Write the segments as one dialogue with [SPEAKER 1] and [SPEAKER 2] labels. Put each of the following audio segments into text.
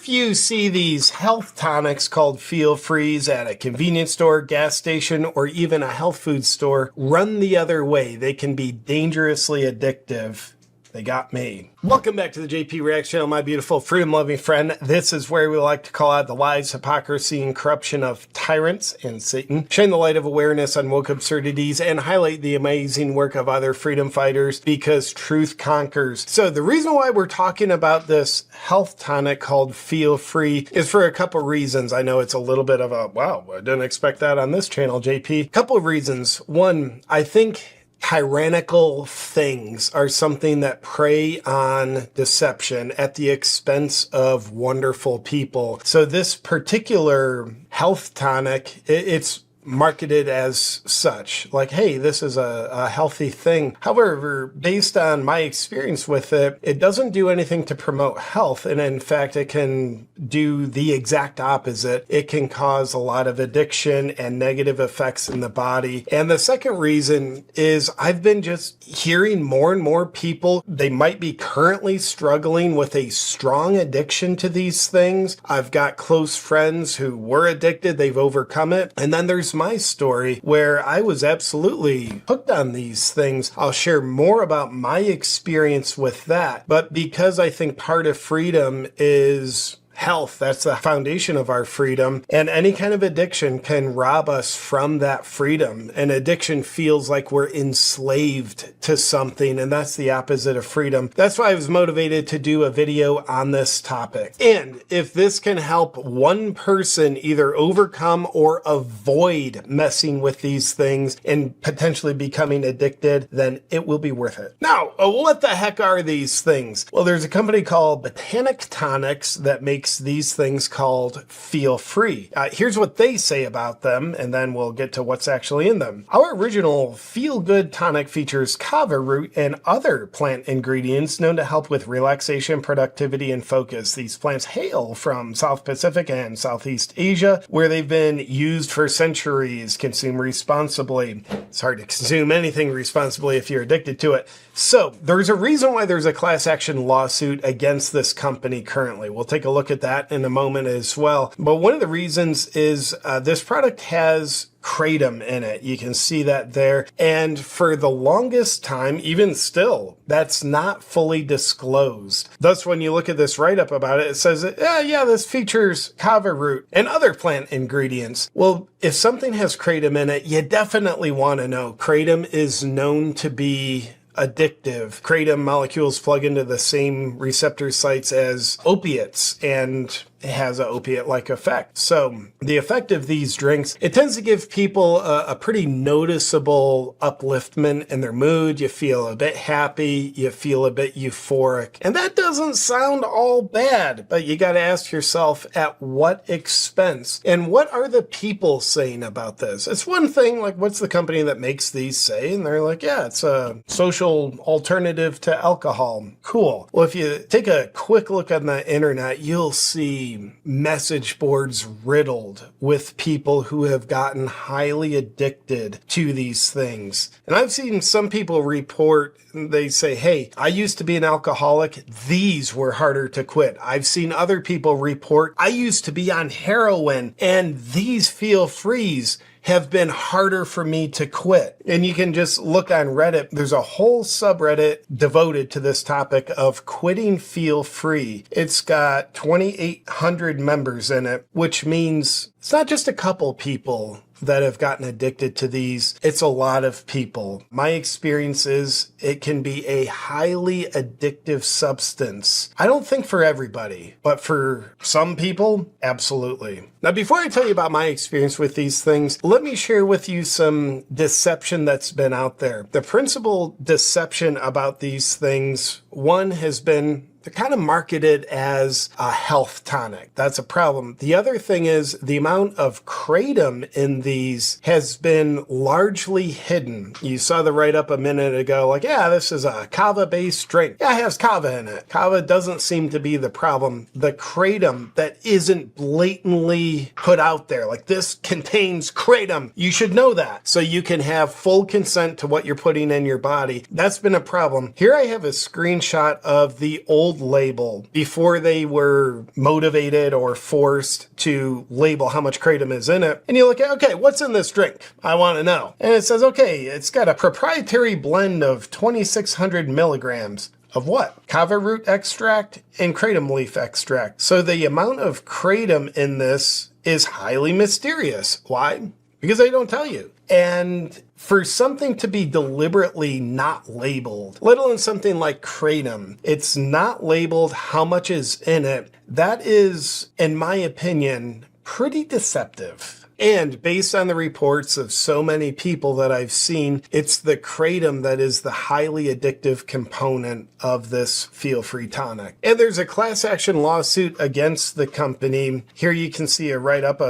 [SPEAKER 1] If you see these health tonics called Feel Frees at a convenience store, gas station, or even a health food store, run the other way. They can be dangerously addictive. They got me. Welcome back to the JP Reacts channel, my beautiful freedom-loving friend. This is where we like to call out the lies, hypocrisy, and corruption of tyrants and Satan, shine the light of awareness on woke absurdities, and highlight the amazing work of other freedom fighters because truth conquers. So the reason why we're talking about this health tonic called Feel Free is for a couple reasons. I know it's a little bit of a, wow, I didn't expect that on this channel, JP. Couple of reasons. One, I think tyrannical things are something that prey on deception at the expense of wonderful people. So this particular health tonic, it's marketed as such, like, hey, this is a healthy thing. However, based on my experience with it, it doesn't do anything to promote health. And in fact, it can do the exact opposite. It can cause a lot of addiction and negative effects in the body. And the second reason is I've been just hearing more and more people, they might be currently struggling with a strong addiction to these things. I've got close friends who were addicted, they've overcome it. And then there's my story where I was absolutely hooked on these things. I'll share more about my experience with that. But because I think part of freedom is health, that's the foundation of our freedom, and any kind of addiction can rob us from that freedom. And addiction feels like we're enslaved to something, and that's the opposite of freedom. That's why I was motivated to do a video on this topic. And if this can help one person either overcome or avoid messing with these things and potentially becoming addicted, then it will be worth it. Now, what the heck are these things? Well, there's a company called Tonics that makes these things called Feel Free. Here's what they say about them, and then we'll get to what's actually in them. Our original Feel Good tonic features kava root and other plant ingredients known to help with relaxation, productivity, and focus. These plants hail from South Pacific and Southeast Asia, where they've been used for centuries. Consume responsibly. It's hard to consume anything responsibly if you're addicted to it. So there's a reason why there's a class action lawsuit against this company currently. We'll take a look at that in a moment as well. But one of the reasons is this product has Kratom in it. You can see that there. And for the longest time, even still, that's not fully disclosed. Thus, when you look at this write-up about it, it says, yeah, this features kava root and other plant ingredients. Well, if something has Kratom in it, you definitely want to know. Kratom is known to be addictive. Kratom molecules plug into the same receptor sites as opiates, and it has an opiate-like effect. So the effect of these drinks, it tends to give people a pretty noticeable upliftment in their mood. You feel a bit happy, you feel a bit euphoric. And that doesn't sound all bad, but you got to ask yourself, at what expense? And what are the people saying about this? It's one thing, like, what's the company that makes these say? And they're like, yeah, it's a social alternative to alcohol. Cool. Well, if you take a quick look on the internet, you'll see message boards riddled with people who have gotten highly addicted to these things. And I've seen some people report, they say, hey, I used to be an alcoholic. These were harder to quit. I've seen other people report, I used to be on heroin, and these Feel Frees have been harder for me to quit. And you can just look on Reddit. There's a whole subreddit devoted to this topic of quitting Feel Free. It's got 2,800 members in it, which means it's not just a couple people that have gotten addicted to these. It's a lot of people. My experience is it can be a highly addictive substance. I don't think for everybody, but for some people, absolutely. Now, before I tell you about my experience with these things, let me share with you some deception that's been out there. The principal deception about these things, one has been they're kind of marketed as a health tonic. That's a problem. The other thing is the amount of kratom in these has been largely hidden. You saw the write-up a minute ago, like, yeah, this is a kava-based drink. Yeah, it has kava in it. Kava doesn't seem to be the problem. The kratom that isn't blatantly put out there, like this contains kratom. You should know that so you can have full consent to what you're putting in your body. That's been a problem. Here I have a screenshot of the old old label before they were motivated or forced to label how much kratom is in it. And you look at, okay, what's in this drink? I want to know. And it says, okay, it's got a proprietary blend of 2,600 milligrams. Of what? Kava root extract and kratom leaf extract. So the amount of kratom in this is highly mysterious. Why? Because they don't tell you. And for something to be deliberately not labeled, let alone something like kratom, it's not labeled how much is in it. That is, in my opinion, pretty deceptive. And based on the reports of so many people that I've seen, it's the kratom that is the highly addictive component of this feel-free tonic. And there's a class action lawsuit against the company. Here you can see a write-up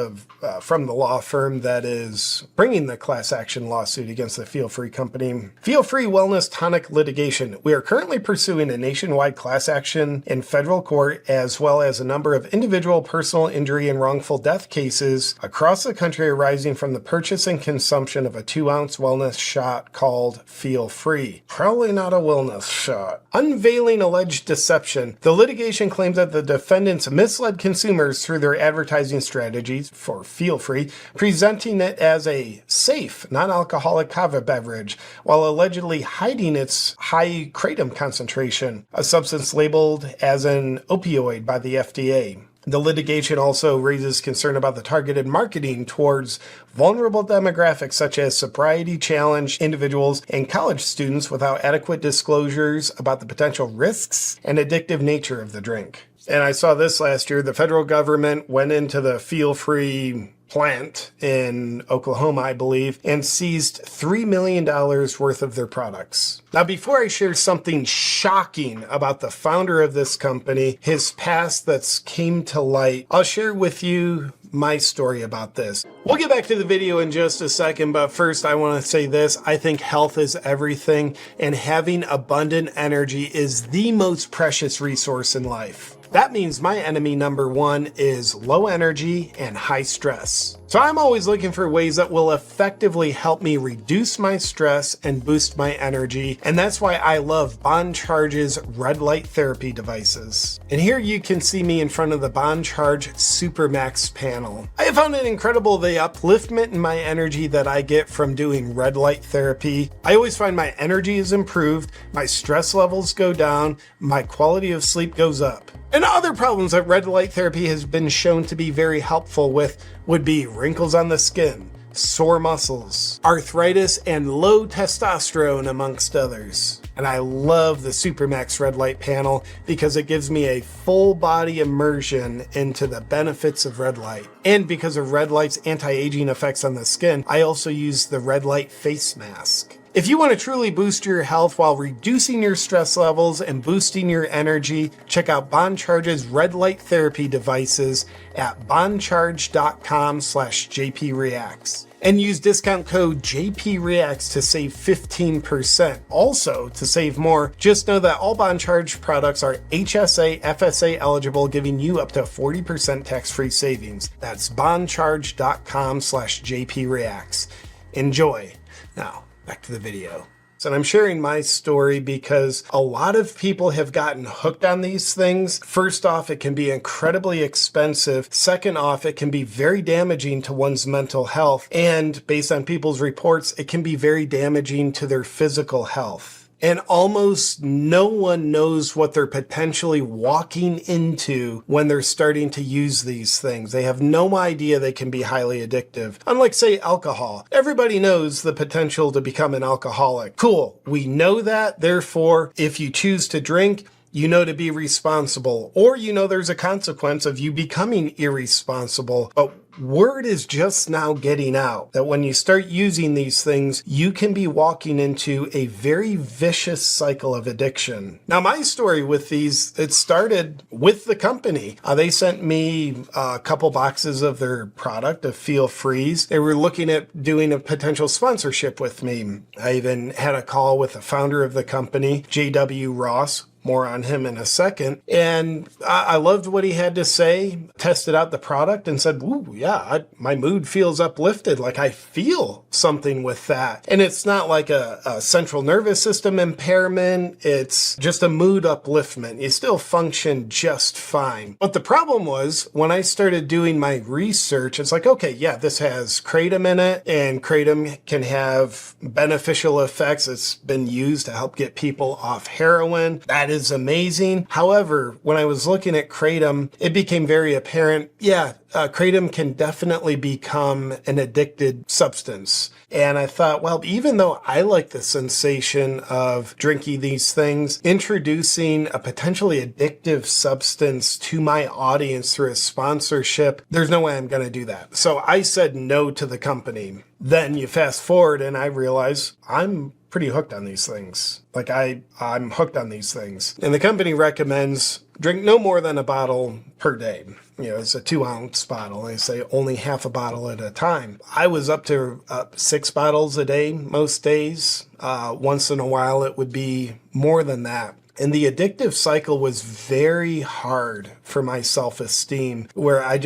[SPEAKER 1] from the law firm that is bringing the class action lawsuit against the feel-free company. Feel-free wellness tonic litigation. We are currently pursuing a nationwide class action in federal court, as well as a number of individual personal injury and wrongful death cases across the country arising from the purchase and consumption of a 2-ounce wellness shot called Feel Free. Probably not a wellness shot. Unveiling alleged deception. The litigation claims that the defendants misled consumers through their advertising strategies for Feel Free, presenting it as a safe, non-alcoholic kava beverage, while allegedly hiding its high kratom concentration, a substance labeled as an opioid by the FDA. The litigation also raises concern about the targeted marketing towards vulnerable demographics such as sobriety-challenged individuals and college students without adequate disclosures about the potential risks and addictive nature of the drink. And I saw this last year. The federal government went into the Feel Free plant in Oklahoma, I believe, and seized $3 million worth of their products. Now, before I share something shocking about the founder of this company, his past that's came to light, I'll share with you my story about this. We'll get back to the video in just a second, but first I want to say this. I think health is everything, and having abundant energy is the most precious resource in life. That means my enemy number one is low energy and high stress. So I'm always looking for ways that will effectively help me reduce my stress and boost my energy. And that's why I love Bond Charge's red light therapy devices. And here you can see me in front of the Bond Charge Supermax panel. I have found it incredible the upliftment in my energy that I get from doing red light therapy. I always find my energy is improved, my stress levels go down, my quality of sleep goes up. And other problems that red light therapy has been shown to be very helpful with would be wrinkles on the skin, sore muscles, arthritis, and low testosterone, amongst others. And I love the Supermax red light panel because it gives me a full body immersion into the benefits of red light. And because of red light's anti-aging effects on the skin, I also use the red light face mask. If you want to truly boost your health while reducing your stress levels and boosting your energy, check out Bond Charge's red light therapy devices at bondcharge.com/JPReacts. And use discount code JPReacts to save 15%. Also, to save more, just know that all Bond Charge products are HSA, FSA eligible, giving you up to 40% tax-free savings. That's bondcharge.com/JPReacts. Enjoy. Now, back to the video. And I'm sharing my story because a lot of people have gotten hooked on these things. First off, it can be incredibly expensive. Second off, it can be very damaging to one's mental health. And based on people's reports, it can be very damaging to their physical health. And almost no one knows what they're potentially walking into when they're starting to use these things. They have no idea they can be highly addictive. Unlike, say, alcohol. Everybody knows the potential to become an alcoholic. Cool. We know that. Therefore, if you choose to drink, you know to be responsible, or you know there's a consequence of you becoming irresponsible. But word is just now getting out that when you start using these things, you can be walking into a very vicious cycle of addiction. Now, my story with these, it started with the company. They sent me a couple boxes of their product, of Feel Freeze. They were looking at doing a potential sponsorship with me. I even had a call with the founder of the company, J.W. Ross. more on him in a second. And I loved what he had to say, tested out the product and said, ooh, yeah, my mood feels uplifted. Like I feel something with that. And it's not like a central nervous system impairment. It's just a mood upliftment. You still function just fine. But the problem was when I started doing my research, it's like, okay, yeah, this has kratom in it, and kratom can have beneficial effects. It's been used to help get people off heroin. That is amazing. However, when I was looking at kratom, it became very apparent, yeah, kratom can definitely become an addicted substance. And I thought, well, even though I like the sensation of drinking these things, introducing a potentially addictive substance to my audience through a sponsorship, there's no way I'm going to do that. So I said no to the company. Then you fast forward and I realize I'm pretty hooked on these things. Like I'm hooked on these things. And the company recommends drink no more than a bottle per day. You know, it's a 2-ounce bottle. They say only half a bottle at a time. I was up to 6 bottles a day most days. Once in a while, it would be more than that. And the addictive cycle was very hard for my self-esteem, where I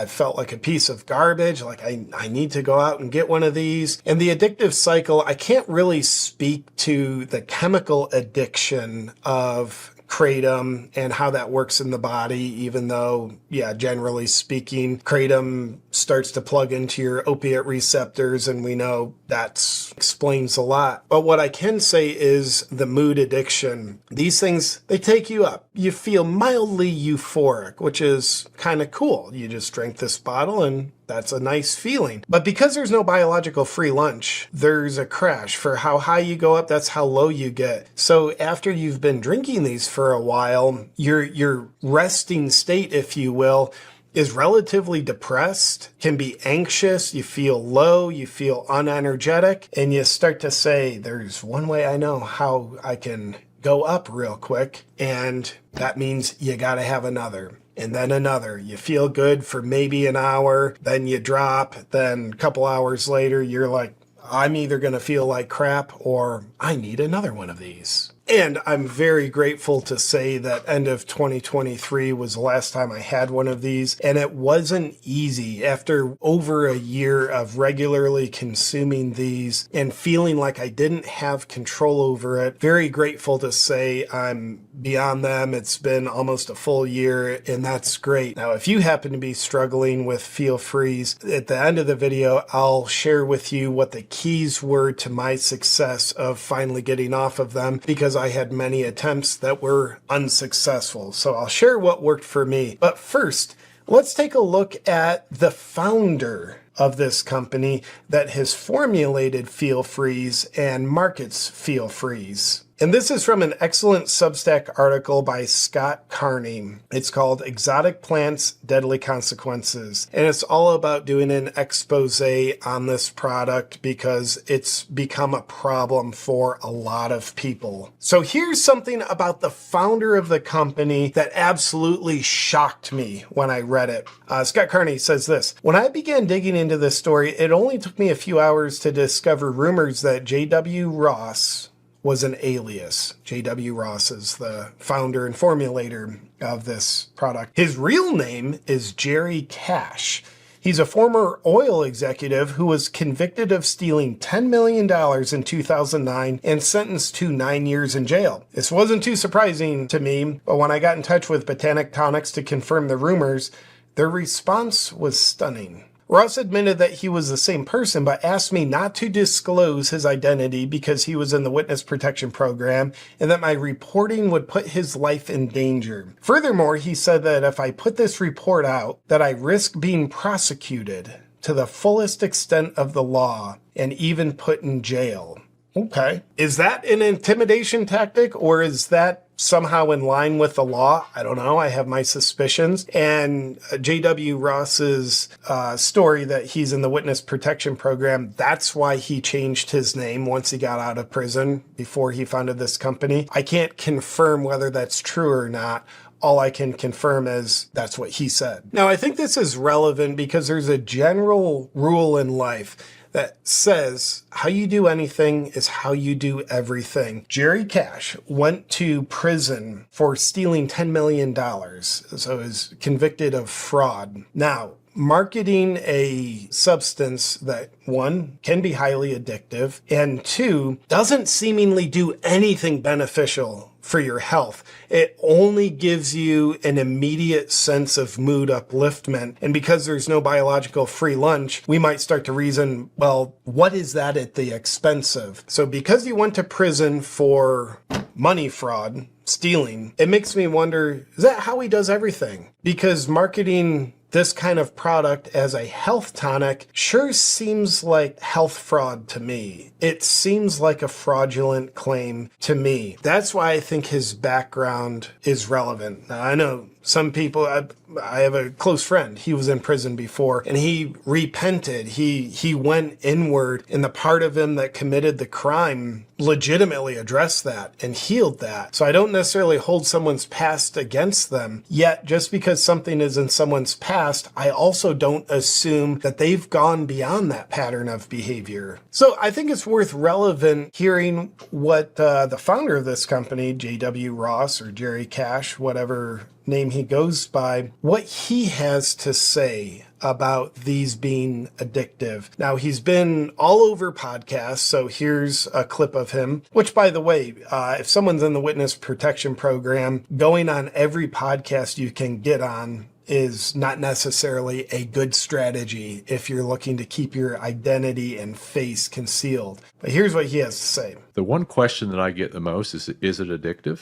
[SPEAKER 1] felt like a piece of garbage, like I need to go out and get one of these. And the addictive cycle, I can't really speak to the chemical addiction of kratom and how that works in the body, even though, yeah, generally speaking, kratom starts to plug into your opiate receptors, and we know that explains a lot. But what I can say is the mood addiction. These things, they take you up. You feel mildly euphoric, which is kind of cool. You just drink this bottle and that's a nice feeling. But because there's no biological free lunch, there's a crash. For how high you go up, that's how low you get. So after you've been drinking these for a while, your resting state, if you will, is relatively depressed, can be anxious, you feel low, you feel unenergetic, and you start to say, there's one way I know how I can go up real quick, and that means you gotta have another. And then another. You feel good for maybe an hour, then you drop, then a couple hours later, you're like, I'm either going to feel like crap or I need another one of these. And I'm very grateful to say that end of 2023 was the last time I had one of these. And it wasn't easy after over a year of regularly consuming these and feeling like I didn't have control over it. Very grateful to say I'm beyond them. It's been almost a full year, and that's great. Now, if you happen to be struggling with Feel Freeze, at the end of the video, I'll share with you what the keys were to my success of finally getting off of them, because I had many attempts that were unsuccessful. So I'll share what worked for me. But first, let's take a look at the founder of this company that has formulated Feel Freeze and markets Feel Freeze. And this is from an excellent Substack article by Scott Carney. It's called Exotic Plants, Deadly Consequences. And it's all about doing an expose on this product because it's become a problem for a lot of people. So here's something about the founder of the company that absolutely shocked me when I read it. Scott Carney says this: when I began digging into this story, it only took me a few hours to discover rumors that J.W. Ross was an alias. J.W. Ross is the founder and formulator of this product. His real name is Jerry Cash. He's a former oil executive who was convicted of stealing $10 million in 2009 and sentenced to 9 years in jail. This wasn't too surprising to me, but when I got in touch with Tonics to confirm the rumors, their response was stunning. Ross admitted that he was the same person, but asked me not to disclose his identity because he was in the witness protection program and that my reporting would put his life in danger. Furthermore, he said that if I put this report out, that I risk being prosecuted to the fullest extent of the law and even put in jail. Okay. Is that an intimidation tactic, or is that somehow in line with the law? I don't know. I have my suspicions. And J.W. Ross's story that he's in the witness protection program, that's why he changed his name once he got out of prison before he founded this company. I can't confirm whether that's true or not. all I can confirm is that's what he said. Now, I think this is relevant because there's a general rule in life that says how you do anything is how you do everything. Jerry Cash went to prison for stealing $10 million, so is convicted of fraud. Now, marketing a substance that, one, can be highly addictive, and two, doesn't seemingly do anything beneficial for your health. It only gives you an immediate sense of mood upliftment. And because there's no biological free lunch, we might start to reason, well, what is that at the expense of? So because you went to prison for money fraud, stealing, it makes me wonder, is that how he does everything? Because marketing this kind of product as a health tonic sure seems like health fraud to me. It seems like a fraudulent claim to me. That's why I think his background is relevant. Now, I know some people, I have a close friend, he was in prison before, and he repented. He went inward, and the part of him that committed the crime legitimately addressed that and healed that. So I don't necessarily hold someone's past against them, yet just because something is in someone's past, I also don't assume that they've gone beyond that pattern of behavior. So I think it's worth relevant hearing what the founder of this company, J.W. Ross or Jerry Cash, whatever name he goes by, what he has to say about these being addictive. Now, he's been all over podcasts, so here's a clip of him, which, by the way, if someone's in the witness protection program, going on every podcast you can get on is not necessarily a good strategy if you're looking to keep your identity and face concealed. But here's what he has to say.
[SPEAKER 2] The one question that I get the most is it addictive?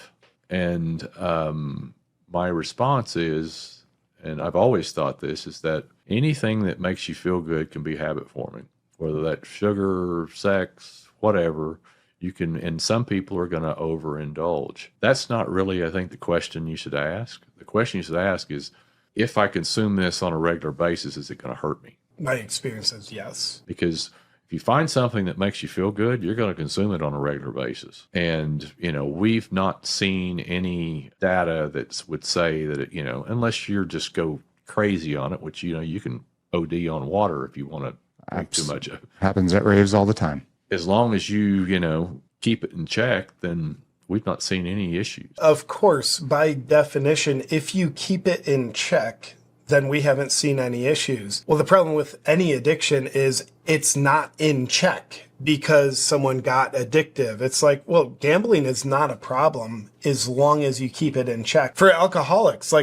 [SPEAKER 2] And my response is, and I've always thought this, is that anything that makes you feel good can be habit forming, whether that's sugar, sex, whatever. You can, and some people are going to overindulge. That's not really, I think, the question you should ask. The question you should ask is, if I consume this on a regular basis, is it going to hurt me?
[SPEAKER 1] My experience is yes.
[SPEAKER 2] Because if you find something that makes you feel good, you're going to consume it on a regular basis. And, we've not seen any data that would say that, unless you're just go crazy on it, which, you can OD on water if you want to drink too much of it.
[SPEAKER 3] Happens at raves all the time.
[SPEAKER 2] As long as you, keep it in check, then we've not seen any issues.
[SPEAKER 1] Of course, by definition, if you keep it in check, then we haven't seen any issues. Well, the problem with any addiction is it's not in check because someone got addictive. It's like, well, gambling is not a problem as long as you keep it in check. For alcoholics,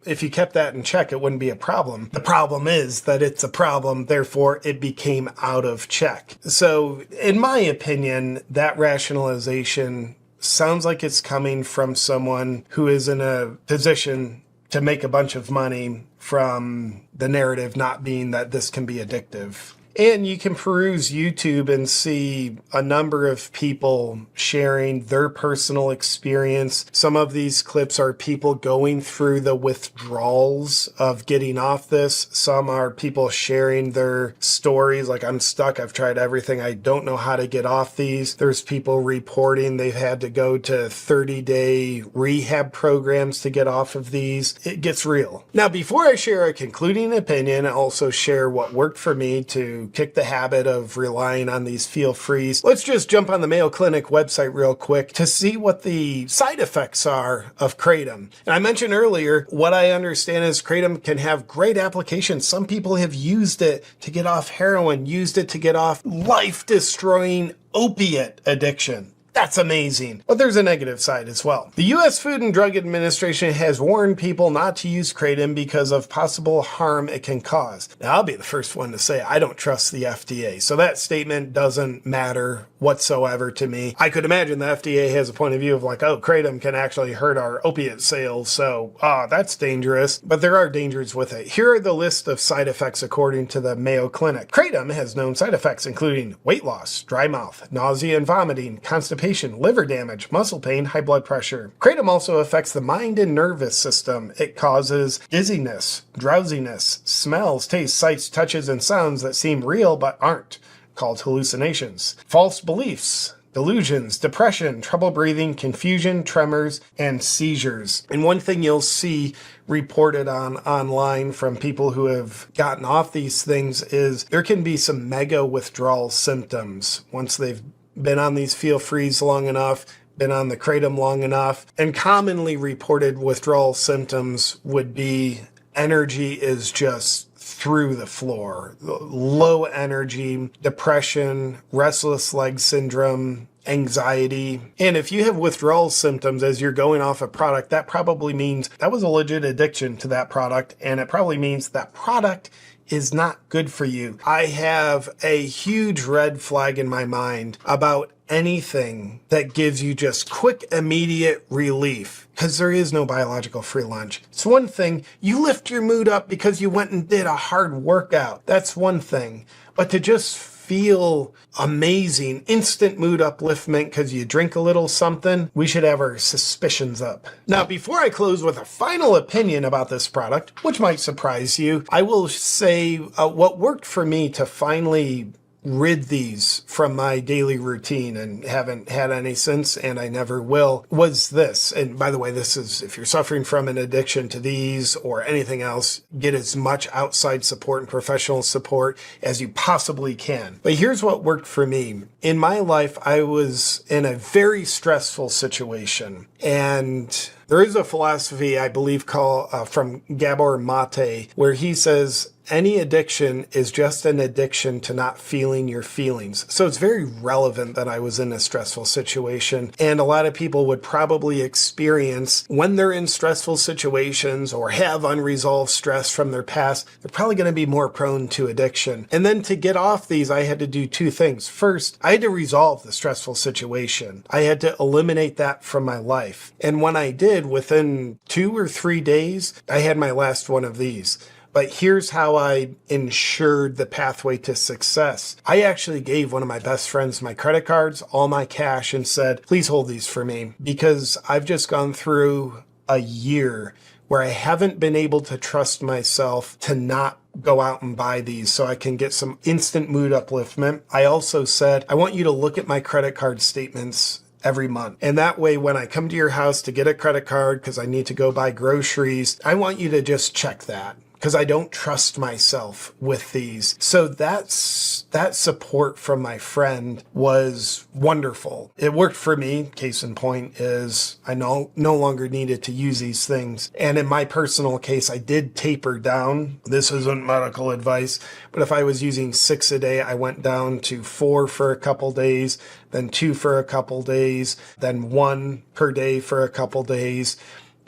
[SPEAKER 1] if you kept that in check, it wouldn't be a problem. The problem is that it's a problem, therefore it became out of check. So, in my opinion, that rationalization sounds like it's coming from someone who is in a position to make a bunch of money from the narrative not being that this can be addictive. And you can peruse YouTube and see a number of people sharing their personal experience. Some of these clips are people going through the withdrawals of getting off this. Some are people sharing their stories, like, I'm stuck, I've tried everything, I don't know how to get off these. There's people reporting they've had to go to 30-day rehab programs to get off of these. It gets real. Now, before I share a concluding opinion, I also share what worked for me to kick the habit of relying on these feel-frees. Let's just jump on the Mayo Clinic website real quick to see what the side effects are of Kratom. And I mentioned earlier, what I understand is Kratom can have great applications. Some people have used it to get off heroin, used it to get off life-destroying opiate addiction. That's amazing. But there's a negative side as well. The U.S. Food and Drug Administration has warned people not to use Kratom because of possible harm it can cause. Now, I'll be the first one to say I don't trust the FDA, so that statement doesn't matter whatsoever to me. I could imagine the FDA has a point of view of like, oh, Kratom can actually hurt our opiate sales, so that's dangerous. But there are dangers with it. Here are the list of side effects according to the Mayo Clinic. Kratom has known side effects including weight loss, dry mouth, nausea and vomiting, constipation, liver damage, muscle pain, high blood pressure. Kratom also affects the mind and nervous system. It causes dizziness, drowsiness, smells, tastes, sights, touches, and sounds that seem real but aren't, called hallucinations. False beliefs, delusions, depression, trouble breathing, confusion, tremors, and seizures. And one thing you'll see reported online from people who have gotten off these things is there can be some mega withdrawal symptoms once they've been on these feel frees long enough, been on the Kratom long enough. And commonly reported withdrawal symptoms would be energy is just through the floor, low energy, depression, restless leg syndrome, anxiety. And if you have withdrawal symptoms as you're going off a product, that probably means that was a legit addiction to that product. And it probably means that product is not good for you. I have a huge red flag in my mind about anything that gives you just quick, immediate relief, because there is no biological free lunch. It's one thing, you lift your mood up because you went and did a hard workout. That's one thing. But to just feel amazing, instant mood upliftment because you drink a little something, we should have our suspicions up. Now, before I close with a final opinion about this product, which might surprise you, I will say what worked for me to finally rid these from my daily routine, and haven't had any since, and I never will, was this. And by the way, this is, if you're suffering from an addiction to these or anything else, get as much outside support and professional support as you possibly can. But here's what worked for me. In my life, I was in a very stressful situation, and there is a philosophy, I believe, called from Gabor Mate, where he says, any addiction is just an addiction to not feeling your feelings. So it's very relevant that I was in a stressful situation. And a lot of people would probably experience when they're in stressful situations or have unresolved stress from their past, they're probably going to be more prone to addiction. And then to get off these, I had to do two things. First, I had to resolve the stressful situation. I had to eliminate that from my life. And when I did, within 2 or 3 days, I had my last one of these. But here's how I ensured the pathway to success. I actually gave one of my best friends my credit cards, all my cash, and said, please hold these for me, because I've just gone through a year where I haven't been able to trust myself to not go out and buy these so I can get some instant mood upliftment. I also said, I want you to look at my credit card statements every month. And that way, when I come to your house to get a credit card because I need to go buy groceries, I want you to just check that, because I don't trust myself with these. So that support from my friend was wonderful. It worked for me. Case in point is I no longer needed to use these things. And in my personal case, I did taper down. This isn't medical advice, but if I was using 6 a day, I went down to 4 for a couple days, then 2 for a couple days, then 1 per day for a couple days.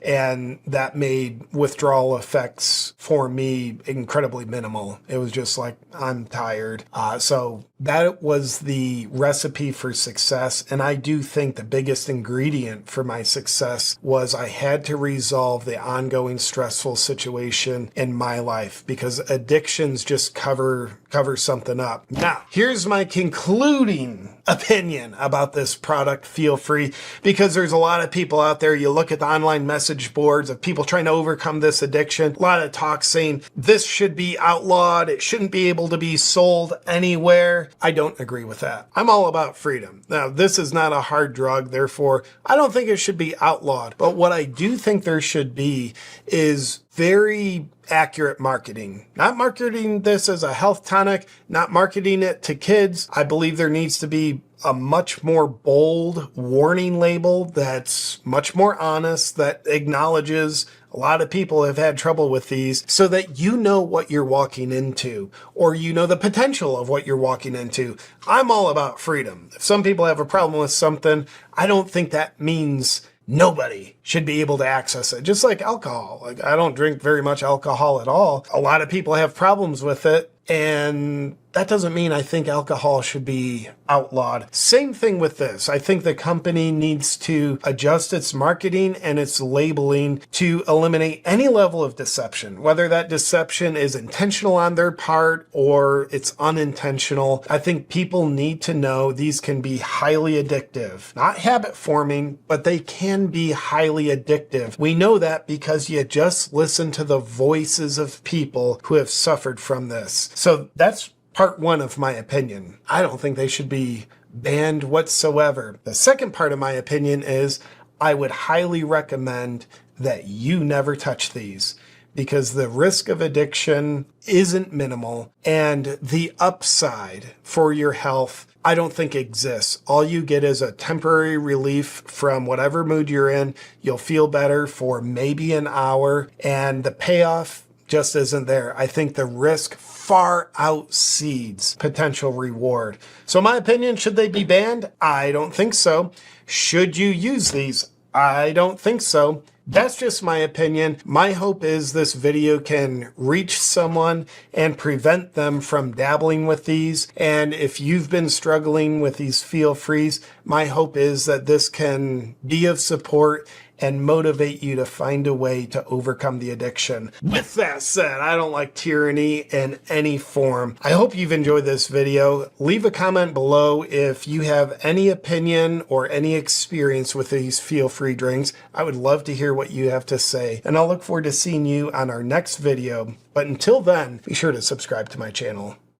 [SPEAKER 1] And that made withdrawal effects for me incredibly minimal. It was just like, I'm tired. So that was the recipe for success. And I do think the biggest ingredient for my success was I had to resolve the ongoing stressful situation in my life, because addictions just cover something up. Now, here's my concluding opinion about this product, Feel Free, because there's a lot of people out there, you look at the online message boards of people trying to overcome this addiction, a lot of talk saying this should be outlawed, it shouldn't be able to be sold anywhere. I don't agree with that. I'm all about freedom. Now, this is not a hard drug, therefore, I don't think it should be outlawed. But what I do think there should be is very accurate marketing. Not marketing this as a health tonic, not marketing it to kids. I believe there needs to be a much more bold warning label that's much more honest, that acknowledges a lot of people have had trouble with these, so that you know what you're walking into, or you know the potential of what you're walking into. I'm all about freedom. If some people have a problem with something, I don't think that means nobody should be able to access it. Just like alcohol. Like, I don't drink very much alcohol at all. A lot of people have problems with it, and that doesn't mean I think alcohol should be outlawed. Same thing with this. I think the company needs to adjust its marketing and its labeling to eliminate any level of deception, whether that deception is intentional on their part or it's unintentional. I think people need to know these can be highly addictive, not habit forming, but they can be highly addictive. We know that because you just listen to the voices of people who have suffered from this. So that's part one of my opinion. I don't think they should be banned whatsoever. The second part of my opinion is I would highly recommend that you never touch these, because the risk of addiction isn't minimal and the upside for your health I don't think exists. All you get is a temporary relief from whatever mood you're in. You'll feel better for maybe an hour, and the payoff just isn't there. I think the risk far outseeds potential reward. So my opinion, should they be banned? I don't think so. Should you use these? I don't think so. That's just my opinion. My hope is this video can reach someone and prevent them from dabbling with these. And if you've been struggling with these feel frees, my hope is that this can be of support and motivate you to find a way to overcome the addiction. With that said, I don't like tyranny in any form. I hope you've enjoyed this video. Leave a comment below if you have any opinion or any experience with these feel-free drinks. I would love to hear what you have to say, and I'll look forward to seeing you on our next video. But until then, be sure to subscribe to my channel.